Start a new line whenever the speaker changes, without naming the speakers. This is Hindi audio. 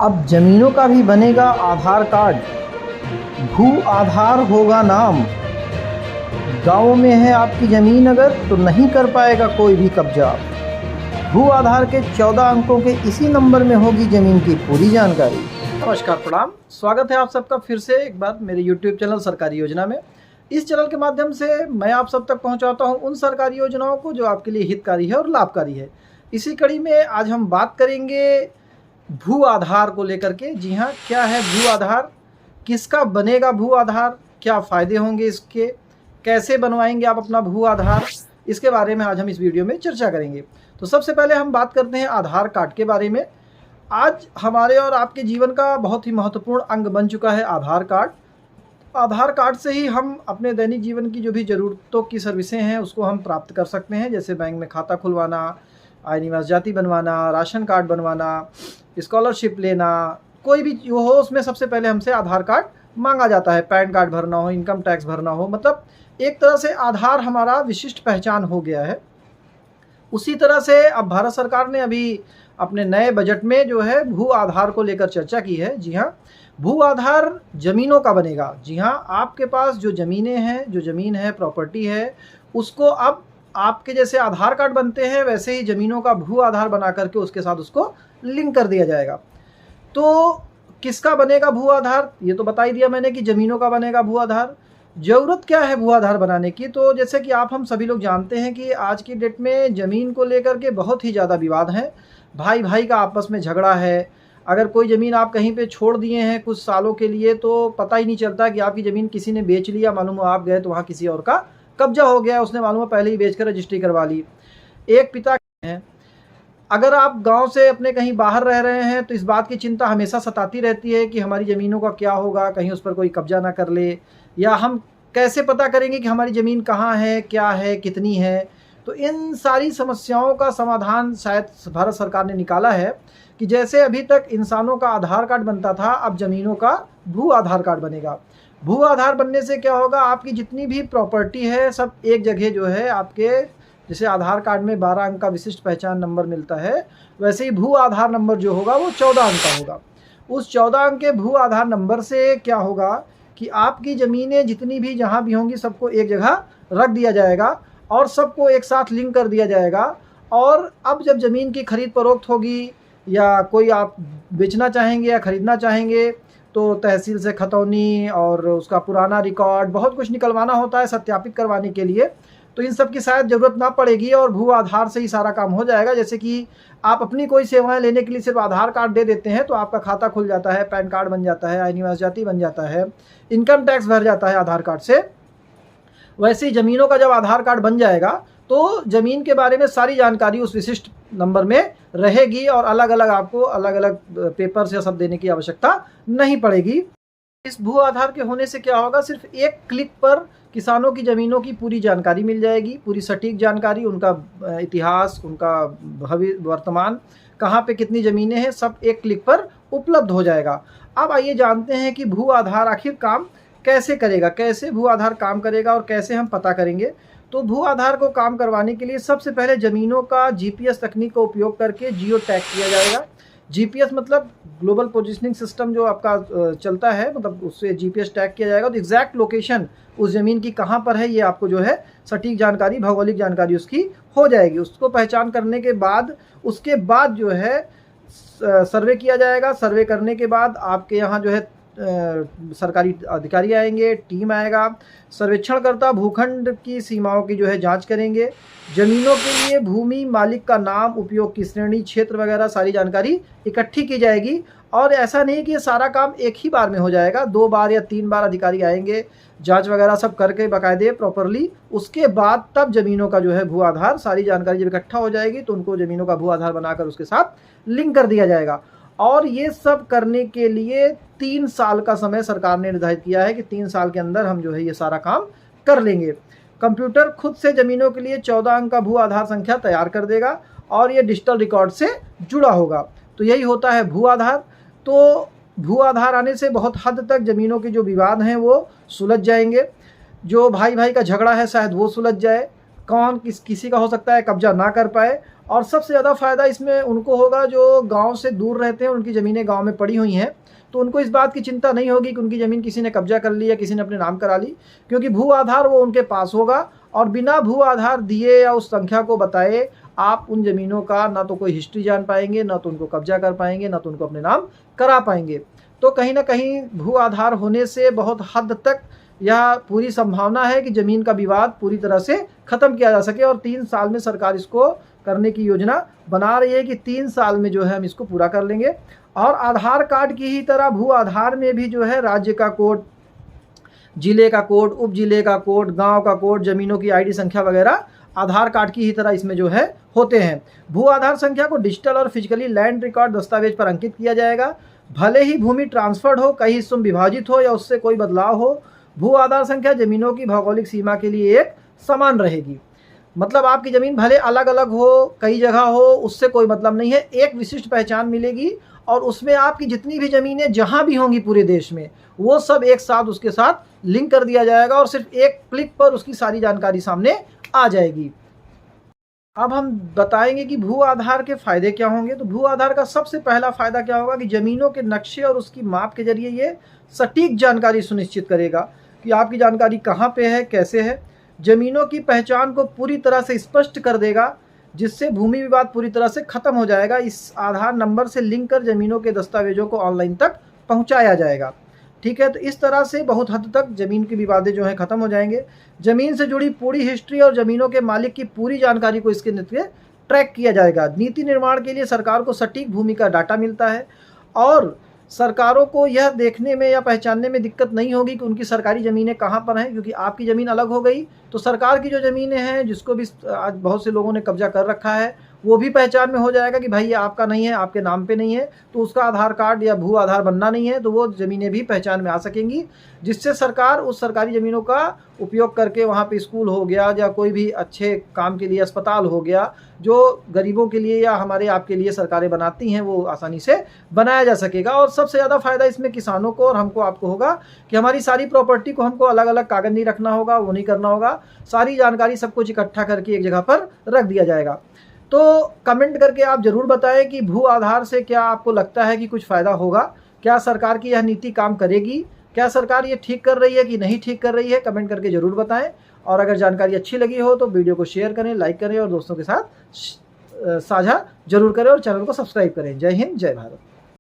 अब ज़मीनों का भी बनेगा आधार कार्ड, भू आधार होगा नाम। गाँव में है आपकी ज़मीन अगर तो नहीं कर पाएगा कोई भी कब्जा। भू आधार के 14 अंकों के इसी नंबर में होगी ज़मीन की पूरी जानकारी। नमस्कार, प्रणाम, स्वागत है आप सबका फिर से एक बार मेरे YouTube चैनल सरकारी योजना में। इस चैनल के माध्यम से मैं आप सब तक पहुंचाता हूं उन सरकारी योजनाओं को जो आपके लिए हितकारी है और लाभकारी है। इसी कड़ी में आज हम बात करेंगे भू आधार को लेकर के। जी हाँ, क्या है भू आधार, किसका बनेगा भू आधार, क्या फ़ायदे होंगे इसके, कैसे बनवाएंगे आप अपना भू आधार, इसके बारे में आज हम इस वीडियो में चर्चा करेंगे। तो सबसे पहले हम बात करते हैं आधार कार्ड के बारे में। आज हमारे और आपके जीवन का बहुत ही महत्वपूर्ण अंग बन चुका है आधार कार्ड। आधार कार्ड से ही हम अपने दैनिक जीवन की जो भी ज़रूरतों की सर्विसें हैं उसको हम प्राप्त कर सकते हैं, जैसे बैंक में खाता खुलवाना, आय निवास जाति बनवाना, राशन कार्ड बनवाना, स्कॉलरशिप लेना, कोई भी जो हो उसमें सबसे पहले हमसे आधार कार्ड मांगा जाता है। पैन कार्ड भरना हो, इनकम टैक्स भरना हो, मतलब एक तरह से आधार हमारा विशिष्ट पहचान हो गया है। उसी तरह से अब भारत सरकार ने अभी अपने नए बजट में जो है भू आधार को लेकर चर्चा की है। जी हाँ, भू आधार ज़मीनों का बनेगा। जी हाँ, आपके पास जो ज़मीनें हैं, जो ज़मीन है, प्रॉपर्टी है, उसको अब आपके जैसे आधार कार्ड बनते हैं वैसे ही ज़मीनों का भू आधार बना करके उसके साथ उसको लिंक कर दिया जाएगा। तो किसका बनेगा भू आधार, ये तो बता ही दिया मैंने कि ज़मीनों का बनेगा भू आधार। ज़रूरत क्या है भू आधार बनाने की, तो जैसे कि आप हम सभी लोग जानते हैं कि आज की डेट में ज़मीन को लेकर के बहुत ही ज़्यादा विवाद हैं। भाई भाई का आपस में झगड़ा है। अगर कोई ज़मीन आप कहीं पे छोड़ दिए हैं कुछ सालों के लिए तो पता ही नहीं चलता कि आपकी ज़मीन किसी ने बेच लिया, मालूम हो आप गए तो वहाँ किसी और का कब्जा हो गया, उसने मालूम हो पहले ही बेच कर रजिस्ट्री करवा ली। एक पिता हैं, अगर आप गांव से अपने कहीं बाहर रह रहे हैं तो इस बात की चिंता हमेशा सताती रहती है कि हमारी ज़मीनों का क्या होगा, कहीं उस पर कोई कब्जा ना कर ले, या हम कैसे पता करेंगे कि हमारी ज़मीन कहाँ है, क्या है, कितनी है। तो इन सारी समस्याओं का समाधान शायद भारत सरकार ने निकाला है कि जैसे अभी तक इंसानों का आधार कार्ड बनता था, अब ज़मीनों का भू आधार कार्ड बनेगा। भू आधार बनने से क्या होगा, आपकी जितनी भी प्रॉपर्टी है सब एक जगह जो है आपके, जैसे आधार कार्ड में 12 अंक का विशिष्ट पहचान नंबर मिलता है, वैसे ही भू आधार नंबर जो होगा वो 14 अंक का होगा। उस 14 अंक के भू आधार नंबर से क्या होगा कि आपकी ज़मीनें जितनी भी जहाँ भी होंगी सबको एक जगह रख दिया जाएगा और सबको एक साथ लिंक कर दिया जाएगा। और अब जब ज़मीन की खरीद फरोख्त होगी या कोई आप बेचना चाहेंगे या ख़रीदना चाहेंगे तो तहसील से खतौनी और उसका पुराना रिकॉर्ड बहुत कुछ निकलवाना होता है सत्यापित करवाने के लिए। तो इन सब की शायद ज़रूरत ना पड़ेगी और भू आधार से ही सारा काम हो जाएगा। जैसे कि आप अपनी कोई सेवाएं लेने के लिए सिर्फ आधार कार्ड दे देते हैं तो आपका खाता खुल जाता है, पैन कार्ड बन जाता है, आय निवास जाति बन जाता है, इनकम टैक्स भर जाता है आधार कार्ड से। वैसे ही ज़मीनों का जब आधार कार्ड बन जाएगा तो ज़मीन के बारे में सारी जानकारी उस विशिष्ट नंबर में रहेगी और अलग अलग आपको अलग अलग पेपर्स या सब देने की आवश्यकता नहीं पड़ेगी। इस भू आधार के होने से क्या होगा, सिर्फ एक क्लिक पर किसानों की ज़मीनों की पूरी जानकारी मिल जाएगी, पूरी सटीक जानकारी, उनका इतिहास, उनका भविष्य, वर्तमान, कहाँ पे कितनी ज़मीनें हैं, सब एक क्लिक पर उपलब्ध हो जाएगा। अब आइए जानते हैं कि भू आधार आखिर काम कैसे करेगा, कैसे भू आधार काम करेगा और कैसे हम पता करेंगे। तो भू आधार को काम करवाने के लिए सबसे पहले ज़मीनों का जीपीएस तकनीक का उपयोग करके जियो टैग किया जाएगा। जीपीएस मतलब ग्लोबल पोजीशनिंग सिस्टम जो आपका चलता है, मतलब उससे जीपीएस टैग किया जाएगा तो एग्जैक्ट लोकेशन उस ज़मीन की कहाँ पर है ये आपको जो है सटीक जानकारी, भौगोलिक जानकारी उसकी हो जाएगी। उसको पहचान करने के बाद उसके बाद जो है सर्वे किया जाएगा। सर्वे करने के बाद आपके यहाँ जो है सरकारी अधिकारी आएंगे, टीम आएगा, सर्वेक्षणकर्ता भूखंड की सीमाओं की जो है जांच करेंगे। ज़मीनों के लिए भूमि मालिक का नाम, उपयोग की श्रेणी, क्षेत्र वगैरह सारी जानकारी इकट्ठी की जाएगी। और ऐसा नहीं कि ये सारा काम एक ही बार में हो जाएगा, 2 बार या 3 बार अधिकारी आएंगे, जांच वगैरह सब करके बाकायदे प्रॉपरली, उसके बाद तब ज़मीनों का जो है भू आधार, सारी जानकारी जब इकट्ठा हो जाएगी तो उनको ज़मीनों का भू आधार बनाकर उसके साथ लिंक कर दिया जाएगा। और ये सब करने के लिए 3 साल का समय सरकार ने निर्धारित किया है कि 3 साल के अंदर हम जो है ये सारा काम कर लेंगे। कंप्यूटर खुद से ज़मीनों के लिए 14 अंक का भू आधार संख्या तैयार कर देगा और ये डिजिटल रिकॉर्ड से जुड़ा होगा। तो यही होता है भू आधार। तो भू आधार आने से बहुत हद तक ज़मीनों के जो विवाद हैं वो सुलझ जाएंगे। जो भाई भाई का झगड़ा है शायद वो सुलझ जाए। कौन किसी का हो सकता है कब्जा ना कर पाए। और सबसे ज़्यादा फ़ायदा इसमें उनको होगा जो गांव से दूर रहते हैं, उनकी ज़मीनें गांव में पड़ी हुई हैं, तो उनको इस बात की चिंता नहीं होगी कि उनकी ज़मीन किसी ने कब्जा कर ली या किसी ने अपने नाम करा ली, क्योंकि भू आधार वो उनके पास होगा। और बिना भू आधार दिए या उस संख्या को बताए आप उन ज़मीनों का ना तो कोई हिस्ट्री जान पाएंगे, ना तो उनको कब्जा कर पाएंगे, ना तो उनको अपने नाम करा पाएंगे। तो कहीं ना कहीं भू आधार होने से बहुत हद तक यह पूरी संभावना है कि ज़मीन का विवाद पूरी तरह से ख़त्म किया जा सके। और 3 साल में सरकार इसको करने की योजना बना रही है कि 3 साल में जो है हम इसको पूरा कर लेंगे। और आधार कार्ड की ही तरह भू आधार में भी जो है राज्य का कोड, जिले का कोड, उप जिले का कोड, गांव का कोड, ज़मीनों की आईडी संख्या वगैरह आधार कार्ड की ही तरह इसमें जो है होते हैं। भू आधार संख्या को डिजिटल और फिजिकली लैंड रिकॉर्ड दस्तावेज पर अंकित किया जाएगा। भले ही भूमि ट्रांसफर्ड हो, कई हिस्सों में विभाजित हो या उससे कोई बदलाव हो, भू आधार संख्या ज़मीनों की भौगोलिक सीमा के लिए एक समान रहेगी। मतलब आपकी ज़मीन भले अलग अलग हो, कई जगह हो, उससे कोई मतलब नहीं है, एक विशिष्ट पहचान मिलेगी। और उसमें आपकी जितनी भी ज़मीनें जहाँ भी होंगी पूरे देश में, वो सब एक साथ उसके साथ लिंक कर दिया जाएगा और सिर्फ एक क्लिक पर उसकी सारी जानकारी सामने आ जाएगी। अब हम बताएंगे कि भू आधार के फ़ायदे क्या होंगे। तो भू आधार का सबसे पहला फ़ायदा क्या होगा कि ज़मीनों के नक्शे और उसकी माप के जरिए ये सटीक जानकारी सुनिश्चित करेगा कि आपकी जानकारी कहाँ पे है, कैसे है। ज़मीनों की पहचान को पूरी तरह से स्पष्ट कर देगा, जिससे भूमि विवाद पूरी तरह से ख़त्म हो जाएगा। इस आधार नंबर से लिंक कर ज़मीनों के दस्तावेजों को ऑनलाइन तक पहुँचाया जाएगा। ठीक है, तो इस तरह से बहुत हद तक ज़मीन के विवादें जो हैं ख़त्म हो जाएंगे। ज़मीन से जुड़ी पूरी हिस्ट्री और ज़मीनों के मालिक की पूरी जानकारी को इसके नीचे ट्रैक किया जाएगा। नीति निर्माण के लिए सरकार को सटीक भूमि का डाटा मिलता है और सरकारों को यह देखने में या पहचानने में दिक्कत नहीं होगी कि उनकी सरकारी ज़मीनें कहाँ पर हैं, क्योंकि आपकी ज़मीन अलग हो गई तो सरकार की जो ज़मीनें हैं, जिसको भी आज बहुत से लोगों ने कब्जा कर रखा है, वो भी पहचान में हो जाएगा कि भाई ये आपका नहीं है, आपके नाम पे नहीं है, तो उसका आधार कार्ड या भू आधार बनना नहीं है, तो वो ज़मीनें भी पहचान में आ सकेंगी। जिससे सरकार उस सरकारी ज़मीनों का उपयोग करके वहाँ पे स्कूल हो गया या कोई भी अच्छे काम के लिए अस्पताल हो गया, जो गरीबों के लिए या हमारे आपके लिए सरकारें बनाती हैं, वो आसानी से बनाया जा सकेगा। और सबसे ज़्यादा फ़ायदा इसमें किसानों को और हमको आपको होगा कि हमारी सारी प्रॉपर्टी को हमको अलग अलग कागज़ नहीं रखना होगा, वो नहीं करना होगा, सारी जानकारी सब कुछ इकट्ठा करके एक जगह पर रख दिया जाएगा। तो कमेंट करके आप ज़रूर बताएं कि भू आधार से क्या आपको लगता है कि कुछ फ़ायदा होगा, क्या सरकार की यह नीति काम करेगी, क्या सरकार ये ठीक कर रही है कि नहीं ठीक कर रही है, कमेंट करके ज़रूर बताएं। और अगर जानकारी अच्छी लगी हो तो वीडियो को शेयर करें, लाइक करें और दोस्तों के साथ साझा जरूर करें और चैनल को सब्सक्राइब करें। जय हिंद, जय भारत।